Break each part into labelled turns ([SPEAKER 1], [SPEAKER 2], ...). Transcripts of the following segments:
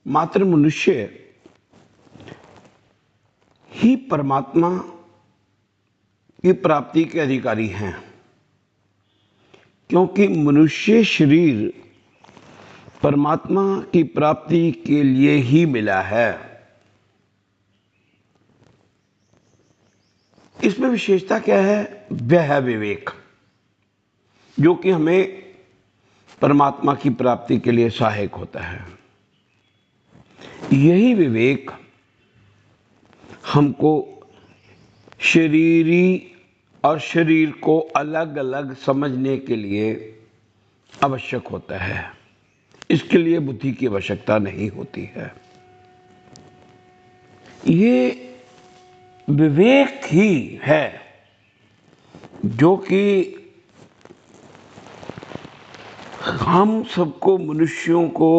[SPEAKER 1] मात्र मनुष्य ही परमात्मा की प्राप्ति के अधिकारी हैं, क्योंकि मनुष्य शरीर परमात्मा की प्राप्ति के लिए ही मिला है। इसमें विशेषता क्या है? वह है विवेक, जो कि हमें परमात्मा की प्राप्ति के लिए सहायक होता है। यही विवेक हमको शरीरी और शरीर को अलग अलग समझने के लिए आवश्यक होता है। इसके लिए बुद्धि की आवश्यकता नहीं होती है। ये विवेक ही है जो कि हम सबको, मनुष्यों को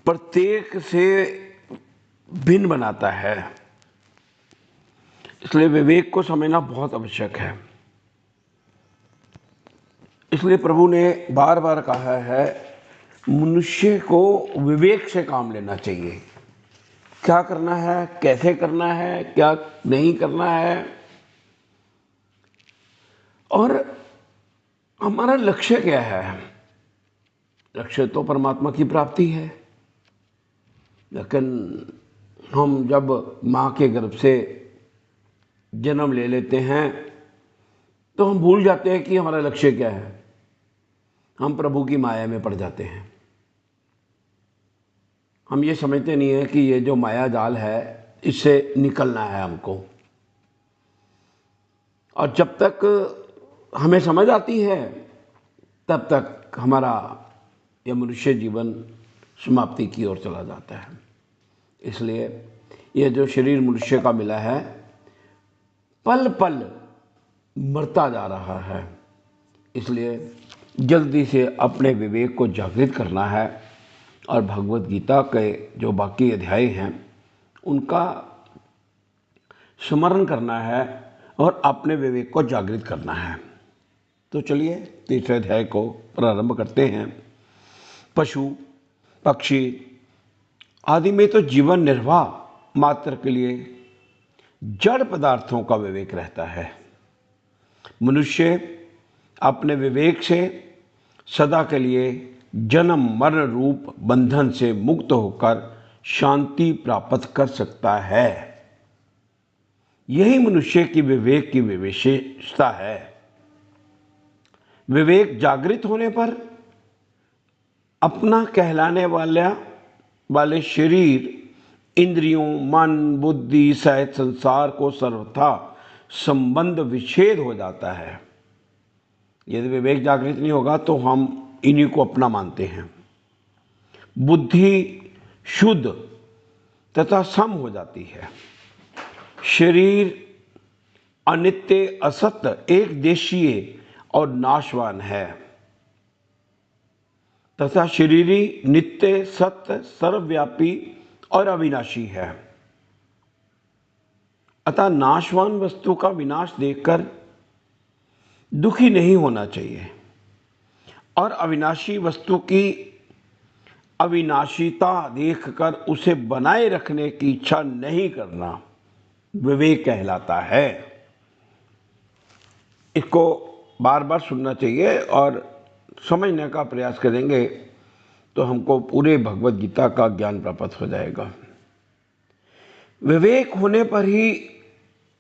[SPEAKER 1] प्रत्येक से भिन्न बनाता है। इसलिए विवेक को समझना बहुत आवश्यक है। इसलिए प्रभु ने बार बार कहा है, मनुष्य को विवेक से काम लेना चाहिए। क्या करना है, कैसे करना है, क्या नहीं करना है, और हमारा लक्ष्य क्या है। लक्ष्य तो परमात्मा की प्राप्ति है, लेकिन हम जब माँ के गर्भ से जन्म ले लेते हैं तो हम भूल जाते हैं कि हमारा लक्ष्य क्या है। हम प्रभु की माया में पड़ जाते हैं। हम ये समझते नहीं है कि ये जो माया जाल है, इससे निकलना है हमको। और जब तक हमें समझ आती है, तब तक हमारा यह मनुष्य जीवन समाप्ति की ओर चला जाता है। इसलिए यह जो शरीर मनुष्य का मिला है, पल पल मरता जा रहा है। इसलिए जल्दी से अपने विवेक को जागृत करना है और भगवत गीता के जो बाकी अध्याय हैं उनका स्मरण करना है और अपने विवेक को जागृत करना है। तो चलिए तीसरे अध्याय को प्रारंभ करते हैं। पशु पक्षी आदि में तो जीवन निर्वाह मात्र के लिए जड़ पदार्थों का विवेक रहता है। मनुष्य अपने विवेक से सदा के लिए जन्म मरण रूप बंधन से मुक्त होकर शांति प्राप्त कर सकता है। यही मनुष्य की विवेक की विशेषता है। विवेक जागृत होने पर अपना कहलाने वाले शरीर, इंद्रियों, मन, बुद्धि सहित संसार को सर्वथा संबंध विच्छेद हो जाता है। यदि विवेक जागृत नहीं होगा तो हम इन्हीं को अपना मानते हैं। बुद्धि शुद्ध तथा सम हो जाती है। शरीर अनित्य, असत्य, एक देशीय और नाशवान है, तथा शरीरी नित्य, सत्य, सर्वव्यापी और अविनाशी है। अतः नाशवान वस्तु का विनाश देखकर दुखी नहीं होना चाहिए और अविनाशी वस्तु की अविनाशिता देखकर उसे बनाए रखने की इच्छा नहीं करना विवेक कहलाता है। इसको बार बार सुनना चाहिए और समझने का प्रयास करेंगे तो हमको पूरे भगवत गीता का ज्ञान प्राप्त हो जाएगा। विवेक होने पर ही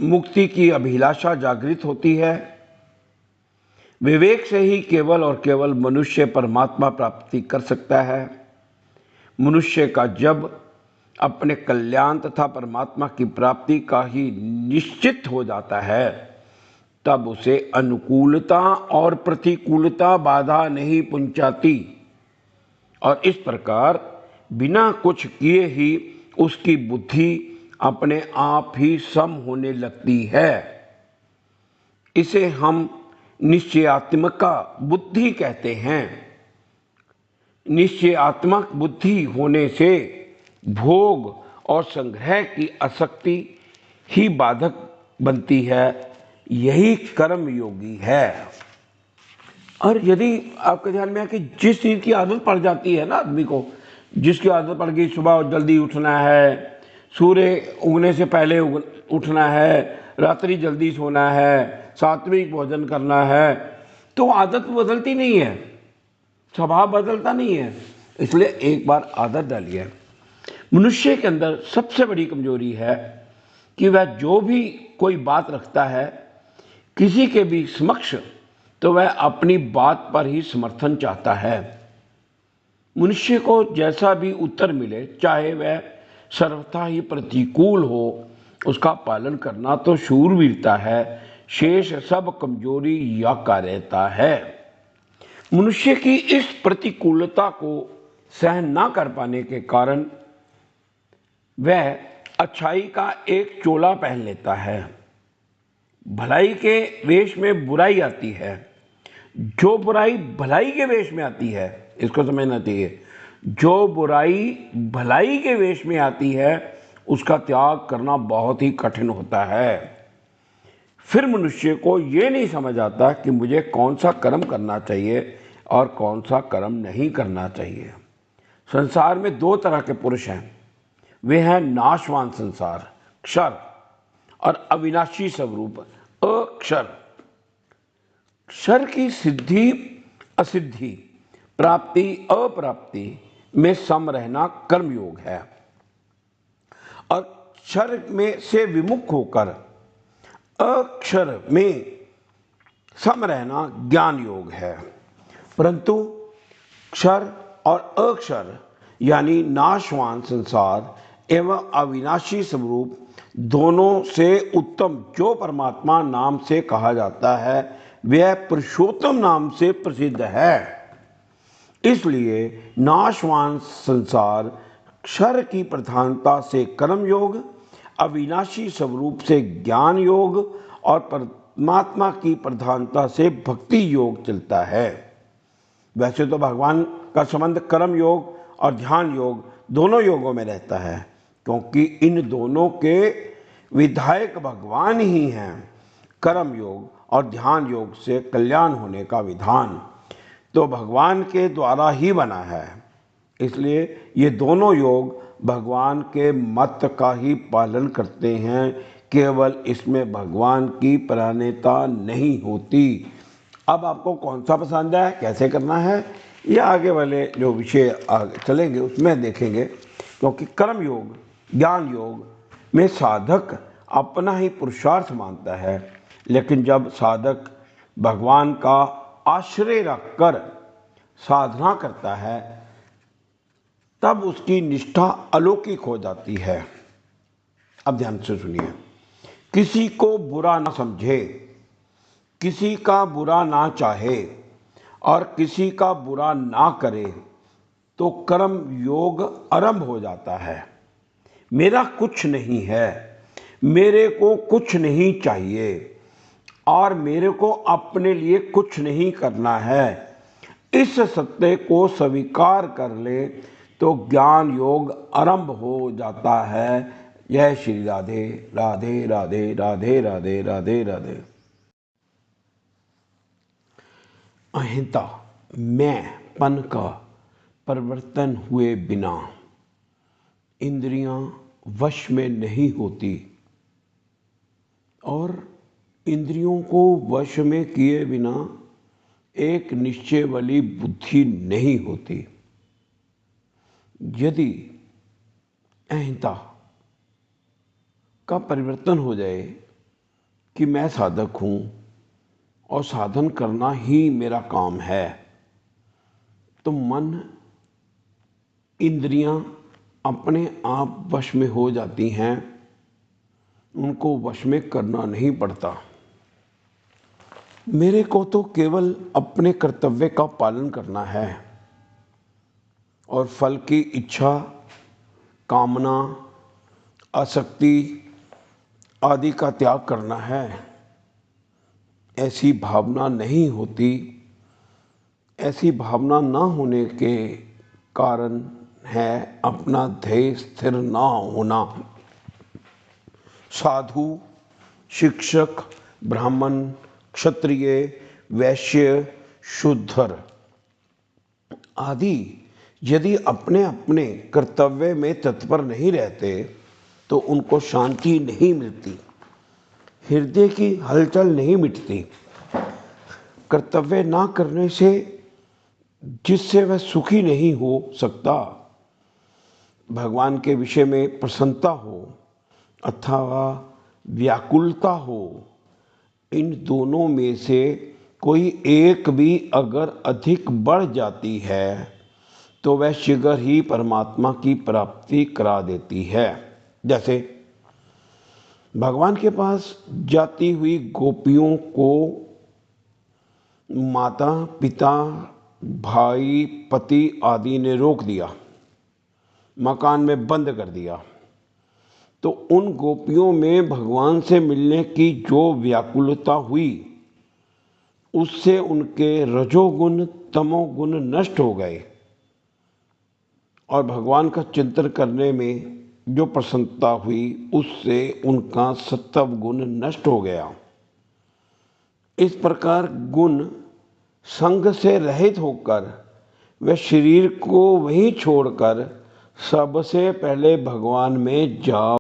[SPEAKER 1] मुक्ति की अभिलाषा जागृत होती है। विवेक से ही केवल और केवल मनुष्य परमात्मा प्राप्ति कर सकता है। मनुष्य का जब अपने कल्याण तथा परमात्मा की प्राप्ति का ही निश्चित हो जाता है, तब उसे अनुकूलता और प्रतिकूलता बाधा नहीं पहुंचाती और इस प्रकार बिना कुछ किए ही उसकी बुद्धि अपने आप ही सम होने लगती है। इसे हम निश्चयात्मक बुद्धि कहते हैं। निश्चयात्मक बुद्धि होने से भोग और संग्रह की आसक्ति ही बाधक बनती है। यही कर्म योगी है। और यदि आपके ध्यान में है कि जिस चीज की आदत पड़ जाती है ना आदमी को, जिसकी आदत पड़ गई सुबह जल्दी उठना है, सूर्य उगने से पहले उठना है, रात्रि जल्दी सोना है, सात्विक भोजन करना है, तो आदत बदलती नहीं है, स्वभाव बदलता नहीं है। इसलिए एक बार आदत डालिए। मनुष्य के अंदर सबसे बड़ी कमजोरी है कि वह जो भी कोई बात रखता है किसी के भी समक्ष, तो वह अपनी बात पर ही समर्थन चाहता है। मनुष्य को जैसा भी उत्तर मिले, चाहे वह सर्वथा ही प्रतिकूल हो, उसका पालन करना तो शूरवीरता है, शेष सब कमजोरी या कार्यता है। मनुष्य की इस प्रतिकूलता को सहन ना कर पाने के कारण वह अच्छाई का एक चोला पहन लेता है। भलाई के वेश में बुराई आती है। जो बुराई भलाई के वेश में आती है, इसको समझना चाहिए, जो बुराई भलाई के वेश में आती है उसका त्याग करना बहुत ही कठिन होता है। फिर मनुष्य को ये नहीं समझ आता कि मुझे कौन सा कर्म करना चाहिए और कौन सा कर्म नहीं करना चाहिए। संसार में दो तरह के पुरुष हैं, वे हैं नाशवान संसार क्षर और अविनाशी स्वरूप अक्षर। क्षर की सिद्धि असिद्धि, प्राप्ति अप्राप्ति में सम रहना कर्मयोग है, और क्षर में से विमुख होकर अक्षर में सम रहना ज्ञान योग है। परंतु क्षर और अक्षर यानी नाशवान संसार एवं अविनाशी स्वरूप दोनों से उत्तम जो परमात्मा नाम से कहा जाता है वह पुरुषोत्तम नाम से प्रसिद्ध है। इसलिए नाशवान संसार क्षर की प्रधानता से कर्म योग, अविनाशी स्वरूप से ज्ञान योग और परमात्मा की प्रधानता से भक्ति योग चलता है। वैसे तो भगवान का संबंध कर्म योग और ध्यान योग दोनों योगों में रहता है, क्योंकि इन दोनों के विधायक भगवान ही हैं। कर्म योग और ध्यान योग से कल्याण होने का विधान तो भगवान के द्वारा ही बना है। इसलिए ये दोनों योग भगवान के मत का ही पालन करते हैं, केवल इसमें भगवान की प्राणता नहीं होती। अब आपको कौन सा पसंद है, कैसे करना है, ये आगे वाले जो विषय आगे चलेंगे उसमें देखेंगे। क्योंकि कर्म योग ज्ञान योग में साधक अपना ही पुरुषार्थ मानता है, लेकिन जब साधक भगवान का आश्रय रखकर साधना करता है तब उसकी निष्ठा अलौकिक हो जाती है। अब ध्यान से सुनिए, किसी को बुरा ना समझे, किसी का बुरा ना चाहे और किसी का बुरा ना करे तो कर्म योग आरंभ हो जाता है। मेरा कुछ नहीं है, मेरे को कुछ नहीं चाहिए और मेरे को अपने लिए कुछ नहीं करना है, इस सत्य को स्वीकार कर ले तो ज्ञान योग आरंभ हो जाता है। जय श्री राधे राधे राधे राधे राधे राधे राधे। अहिंसा मैं पन का परिवर्तन हुए बिना इंद्रियां वश में नहीं होती और इंद्रियों को वश में किए बिना एक निश्चय वाली बुद्धि नहीं होती। यदि अहिंसा का परिवर्तन हो जाए कि मैं साधक हूं और साधन करना ही मेरा काम है, तो मन इंद्रियां अपने आप वश में हो जाती हैं, उनको वश में करना नहीं पड़ता। मेरे को तो केवल अपने कर्तव्य का पालन करना है और फल की इच्छा, कामना, आसक्ति आदि का त्याग करना है, ऐसी भावना नहीं होती। ऐसी भावना ना होने के कारण है अपना ध्येय स्थिर ना होना। साधु, शिक्षक, ब्राह्मण, क्षत्रिय, वैश्य, शूद्र आदि यदि अपने अपने कर्तव्य में तत्पर नहीं रहते तो उनको शांति नहीं मिलती, हृदय की हलचल नहीं मिटती। कर्तव्य ना करने से जिससे वह सुखी नहीं हो सकता, भगवान के विषय में प्रसन्नता हो अथवा व्याकुलता हो, इन दोनों में से कोई एक भी अगर अधिक बढ़ जाती है तो वह शीघ्र ही परमात्मा की प्राप्ति करा देती है। जैसे भगवान के पास जाती हुई गोपियों को माता पिता भाई पति आदि ने रोक दिया, मकान में बंद कर दिया, तो उन गोपियों में भगवान से मिलने की जो व्याकुलता हुई उससे उनके रजोगुण तमोगुण नष्ट हो गए और भगवान का चिंतन करने में जो प्रसन्नता हुई उससे उनका सत्व गुण नष्ट हो गया। इस प्रकार गुण संग से रहित होकर वे शरीर को वहीं छोड़कर सबसे पहले भगवान में जा